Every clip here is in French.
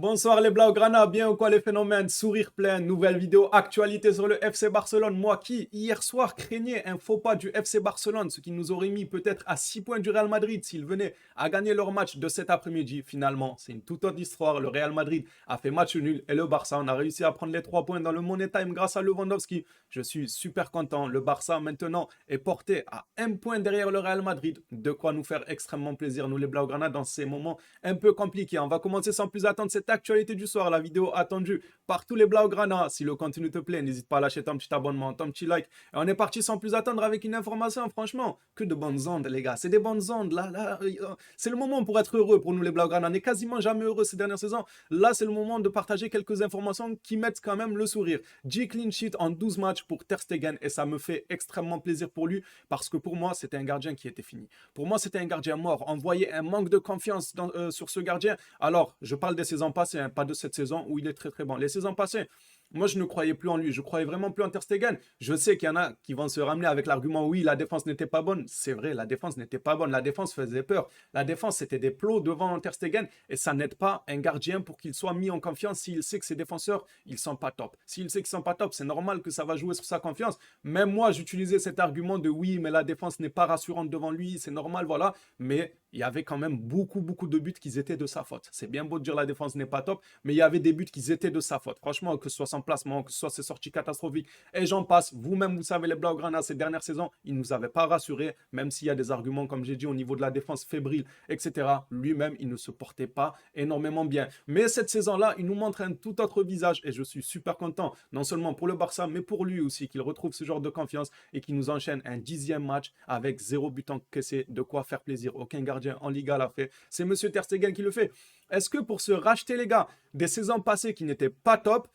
Bonsoir les Blaugrana, bien ou quoi les phénomènes? Sourire plein, nouvelle vidéo, actualité sur le FC Barcelone. Moi qui, hier soir, craignais un faux pas du FC Barcelone, ce qui nous aurait mis peut-être à 6 points du Real Madrid s'ils venaient à gagner leur match de cet après-midi. Finalement, c'est une toute autre histoire. Le Real Madrid a fait match nul et le Barça, on a réussi à prendre les 3 points dans le Money Time grâce à Lewandowski. Je suis super content. Le Barça maintenant est porté à un point derrière le Real Madrid. De quoi nous faire extrêmement plaisir, nous les Blaugrana, dans ces moments un peu compliqué. On va commencer sans plus attendre cette actualité du soir, la vidéo attendue par tous les Blaugrana. Si le contenu te plaît, n'hésite pas à lâcher ton petit abonnement, ton petit like. Et on est parti sans plus attendre avec une information, franchement, que de bonnes ondes, les gars. C'est des bonnes ondes, là. C'est le moment pour être heureux pour nous, les Blaugrana. On n'est quasiment jamais heureux ces dernières saisons. Là, c'est le moment de partager quelques informations qui mettent quand même le sourire. 10 clean sheet en 12 matchs pour Ter Stegen et ça me fait extrêmement plaisir pour lui parce que pour moi, c'était un gardien qui était fini. Pour moi, c'était un gardien mort. On voyait un manque de confiance sur ce gardien. Alors, je parle des saisons passées, hein, pas de cette saison où il est très très bon. Les saisons passées, moi je ne croyais plus en lui, je croyais vraiment plus en Ter Stegen. Je sais qu'il y en a qui vont se ramener avec l'argument oui, la défense n'était pas bonne. C'est vrai, la défense n'était pas bonne, la défense faisait peur. La défense c'était des plots devant Ter Stegen et ça n'aide pas un gardien pour qu'il soit mis en confiance s'il sait que ses défenseurs, ils sont pas top. S'il sait qu'ils sont pas top, c'est normal que ça va jouer sur sa confiance. Même moi, j'utilisais cet argument de oui, mais la défense n'est pas rassurante devant lui, c'est normal, voilà. Mais il y avait quand même beaucoup de buts qui étaient de sa faute. C'est bien beau de dire la défense n'est pas top, mais il y avait des buts qui étaient de sa faute. Franchement, que ce soit son placement, que ce soit ses sorties catastrophiques, et j'en passe. Vous-même, vous savez, les Blaugrana, ces dernières saisons, ils ne nous avaient pas rassurés, même s'il y a des arguments, comme j'ai dit, au niveau de la défense fébrile, etc. Lui-même, il ne se portait pas énormément bien. Mais cette saison-là, il nous montre un tout autre visage, et je suis super content, non seulement pour le Barça, mais pour lui aussi, qu'il retrouve ce genre de confiance et qu'il nous enchaîne un 10e match avec 0 but encaissé, de quoi faire plaisir. Aucun gardien en Liga l'a fait. C'est Monsieur Ter Stegen qui le fait. Est-ce que pour se racheter, les gars, des saisons passées qui n'étaient pas top,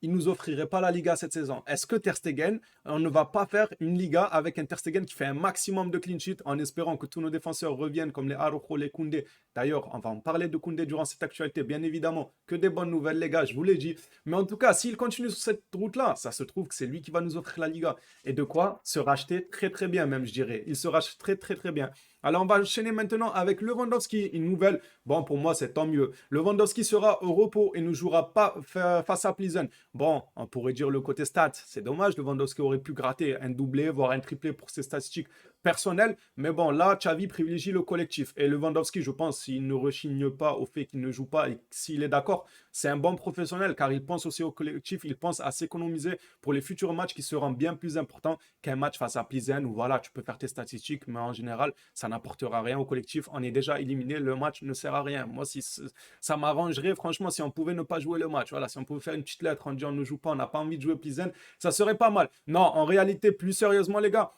il nous offrirait pas la Liga cette saison? Est-ce que Ter Stegen, on ne va pas faire une Liga avec un Ter Stegen qui fait un maximum de clean sheet en espérant que tous nos défenseurs reviennent comme les Araujo, les Koundé. D'ailleurs, on va en parler de Koundé durant cette actualité, bien évidemment. Que des bonnes nouvelles, les gars, je vous l'ai dit. Mais en tout cas, s'il continue sur cette route-là, ça se trouve que c'est lui qui va nous offrir la Liga. Et de quoi se racheter très très bien, même, je dirais. Il se rachète très très très bien. Alors, on va enchaîner maintenant avec Lewandowski. Une nouvelle. Bon, pour moi, c'est tant mieux. Lewandowski sera au repos et ne jouera pas face à Plizen. Bon, on pourrait dire le côté stats. C'est dommage, Lewandowski aurait pu gratter un doublé, voire un triplé pour ses statistiques personnelles. Mais bon, là, Xavi privilégie le collectif. Et Lewandowski, je pense, s'il ne rechigne pas au fait qu'il ne joue pas et s'il est d'accord, c'est un bon professionnel car il pense aussi au collectif. Il pense à s'économiser pour les futurs matchs qui seront bien plus importants qu'un match face à Plizen où voilà, tu peux faire tes statistiques, mais en général, ça n'apportera rien au collectif. On est déjà éliminé, le match ne sert à rien. Moi, si ça m'arrangerait, franchement, si on pouvait ne pas jouer le match. Voilà, si on pouvait faire une petite lettre en disant on ne joue pas, on n'a pas envie de jouer Plizen, ça serait pas mal. Non, en réalité, plus sérieusement, les gars,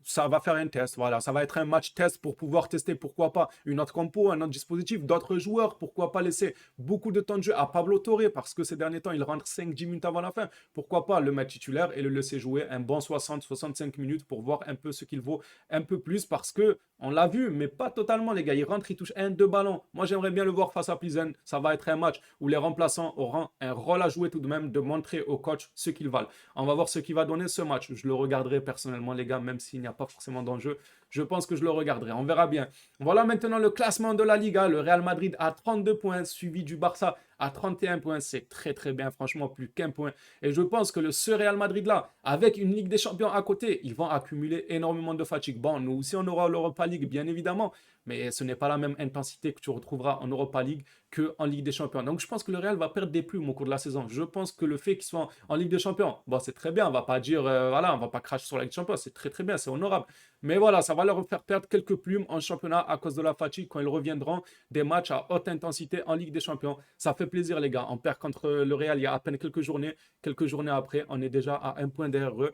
ça va faire un test, voilà, ça va être un match test pour pouvoir tester, pourquoi pas, une autre compo, un autre dispositif, d'autres joueurs, pourquoi pas laisser beaucoup de temps de jeu à Pablo Torre, parce que ces derniers temps, il rentre 5-10 minutes avant la fin, pourquoi pas le mettre titulaire et le laisser jouer un bon 60-65 minutes pour voir un peu ce qu'il vaut, un peu plus, parce que on l'a vu, mais pas totalement, les gars, il rentre, il touche 1-2 ballons, moi j'aimerais bien le voir face à Plizen, ça va être un match où les remplaçants auront un rôle à jouer tout de même, de montrer au coach ce qu'ils valent. On va voir ce qui va donner ce match, je le regarderai personnellement, les gars, même s'il n'y a pas forcément d'enjeu. Je pense que je le regarderai. On verra bien. Voilà maintenant le classement de la Liga. Le Real Madrid a 32 points, suivi du Barça à 31 points. C'est très très bien, franchement, plus qu'un point. Et je pense que ce Real Madrid-là, avec une Ligue des Champions à côté, ils vont accumuler énormément de fatigue. Bon, nous aussi, on aura l'Europa League, bien évidemment, mais ce n'est pas la même intensité que tu retrouveras en Europa League qu'en Ligue des Champions. Donc je pense que le Real va perdre des plumes au cours de la saison. Je pense que le fait qu'ils soient en Ligue des Champions, bon, c'est très bien. On va pas dire, voilà, on va pas cracher sur la Ligue des Champions. C'est très très bien, c'est honorable. Mais voilà, ça va leur faire perdre quelques plumes en championnat à cause de la fatigue quand ils reviendront des matchs à haute intensité en Ligue des Champions. Ça fait plaisir, les gars. On perd contre le Real il y a à peine quelques journées. Quelques journées après, on est déjà à un point derrière eux.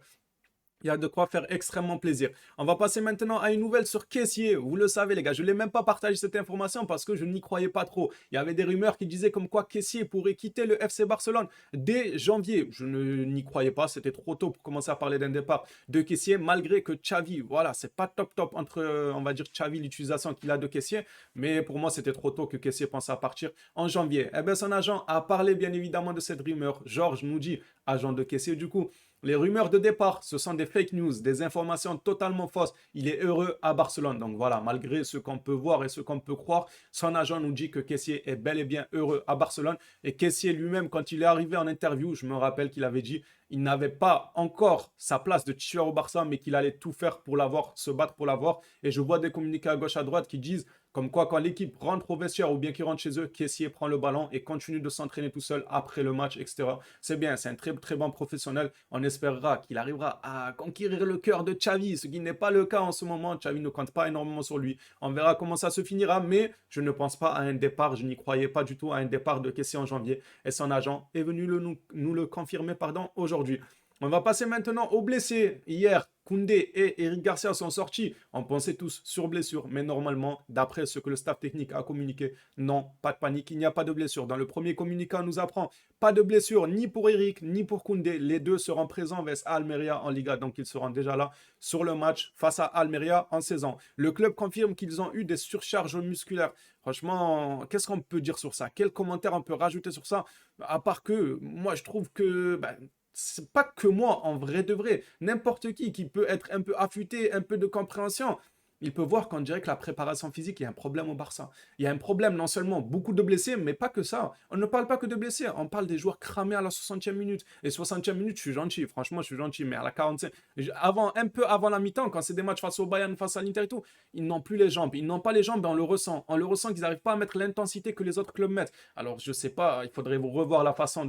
Il y a de quoi faire extrêmement plaisir. On va passer maintenant à une nouvelle sur Kessié. Vous le savez, les gars, je ne l'ai même pas partagé cette information parce que je n'y croyais pas trop. Il y avait des rumeurs qui disaient comme quoi Kessié pourrait quitter le FC Barcelone dès janvier. Je n'y croyais pas, c'était trop tôt pour commencer à parler d'un départ de Kessié, malgré que Xavi, voilà, c'est pas top entre, on va dire, Xavi, l'utilisation qu'il a de Kessié, mais pour moi, c'était trop tôt que Kessié pense à partir en janvier. Eh bien, son agent a parlé bien évidemment de cette rumeur. Georges nous dit, agent de Kessié, du coup, Les rumeurs de départ, ce sont des fake news, des informations totalement fausses. Il est heureux à Barcelone. Donc voilà, malgré ce qu'on peut voir et ce qu'on peut croire, son agent nous dit que Kessié est bel et bien heureux à Barcelone. Et Kessié lui-même, quand il est arrivé en interview, je me rappelle qu'il avait dit il n'avait pas encore sa place de titulaire au Barça, mais qu'il allait tout faire pour l'avoir, se battre pour l'avoir. Et je vois des communiqués à gauche, à droite qui disent comme quoi quand l'équipe rentre au vestiaire ou bien qu'il rentre chez eux, Kessié prend le ballon et continue de s'entraîner tout seul après le match, etc. C'est bien, c'est un très très bon professionnel. On espérera qu'il arrivera à conquérir le cœur de Xavi, ce qui n'est pas le cas en ce moment. Xavi ne compte pas énormément sur lui. On verra comment ça se finira, mais je ne pense pas à un départ, je n'y croyais pas du tout à un départ de Kessié en janvier. Et son agent est venu nous le confirmer aujourd'hui. On va passer maintenant aux blessés. Hier, Koundé et Eric Garcia sont sortis. On pensait tous sur blessure, mais normalement, d'après ce que le staff technique a communiqué, non, pas de panique, il n'y a pas de blessure. Dans le premier communiqué, on nous apprend pas de blessure ni pour Eric ni pour Koundé. Les deux seront présents vers Almeria en Liga, donc ils seront déjà là sur le match face à Almeria en saison. Le club confirme qu'ils ont eu des surcharges musculaires. Franchement, qu'est-ce qu'on peut dire sur ça? Quel commentaire on peut rajouter sur ça? À part que moi, je trouve que c'est pas que moi, en vrai de vrai. N'importe qui peut être un peu affûté, un peu de compréhension, il peut voir qu'on dirait que la préparation physique, il y a un problème au Barça. Il y a un problème, non seulement beaucoup de blessés, mais pas que ça. On ne parle pas que de blessés, on parle des joueurs cramés à la 60e minute. Et 60e minute, je suis gentil, franchement, je suis gentil, mais à la 45, un peu avant la mi-temps, quand c'est des matchs face au Bayern, face à l'Inter et tout, ils n'ont plus les jambes. Ils n'ont pas les jambes, et on le ressent. On le ressent qu'ils n'arrivent pas à mettre l'intensité que les autres clubs mettent. Alors, je sais pas, il faudrait revoir la façon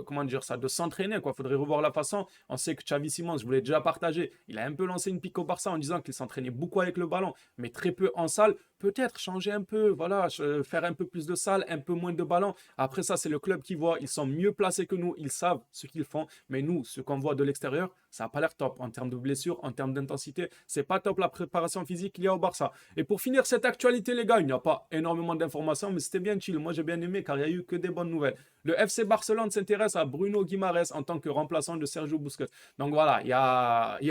comment dire ça, de s'entraîner, quoi. Il faudrait revoir la façon. On sait que Xavi Simons, je vous l'ai déjà partagé, il a un peu lancé une pique au Barça en disant qu'il s'entraînait beaucoup avec le ballon, mais très peu en salle. Peut-être changer un peu, voilà, faire un peu plus de salle, un peu moins de ballon. Après ça, c'est le club qui voit. Ils sont mieux placés que nous, ils savent ce qu'ils font. Mais nous, ce qu'on voit de l'extérieur, ça n'a pas l'air top en termes de blessures, en termes d'intensité. C'est pas top la préparation physique qu'il y a au Barça. Et pour finir cette actualité, les gars, il n'y a pas énormément d'informations, mais c'était bien chill. Moi, j'ai bien aimé car il n'y a eu que des bonnes nouvelles. Le FC Barcelone s'intéresse à Bruno Guimaraes en tant que remplaçant de Sergio Busquets. Donc voilà, il y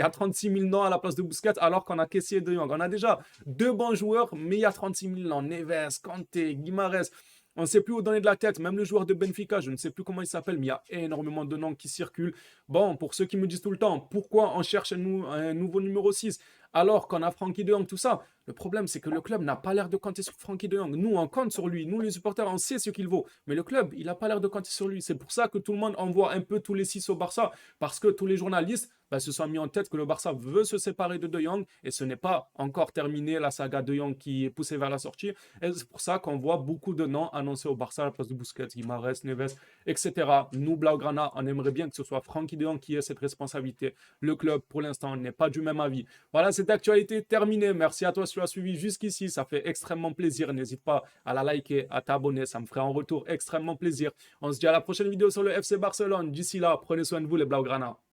a 36 000 noms à la place de Busquets alors qu'on a Kessié de Jong. On a déjà deux bons joueurs, mais il y a 36 000 noms. Neves, Kanté, Guimaraes. On ne sait plus où donner de la tête. Même le joueur de Benfica, je ne sais plus comment il s'appelle, mais il y a énormément de noms qui circulent. Bon, pour ceux qui me disent tout le temps, pourquoi on cherche un nouveau numéro 6 alors qu'on a Frenkie de Jong, tout ça? Le problème, c'est que le club n'a pas l'air de compter sur Frenkie de Jong. Nous, on compte sur lui. Nous, les supporters, on sait ce qu'il vaut. Mais le club, il n'a pas l'air de compter sur lui. C'est pour ça que tout le monde envoie un peu tous les 6 au Barça. Parce que tous les journalistes se sont mis en tête que le Barça veut se séparer de Jong. Et ce n'est pas encore terminé la saga De Jong qui est poussée vers la sortie. Et c'est pour ça qu'on voit beaucoup de noms annoncés au Barça à la place de Busquets, Guimaraes, Neves, etc. Nous, Blaugrana, on aimerait bien que ce soit Frenkie de Jong qui ait cette responsabilité. Le club, pour l'instant, n'est pas du même avis. Voilà, cette actualité terminée. Merci à toi si tu as suivi jusqu'ici. Ça fait extrêmement plaisir. N'hésite pas à la liker, à t'abonner. Ça me ferait en retour extrêmement plaisir. On se dit à la prochaine vidéo sur le FC Barcelone. D'ici là, prenez soin de vous les Blaugrana.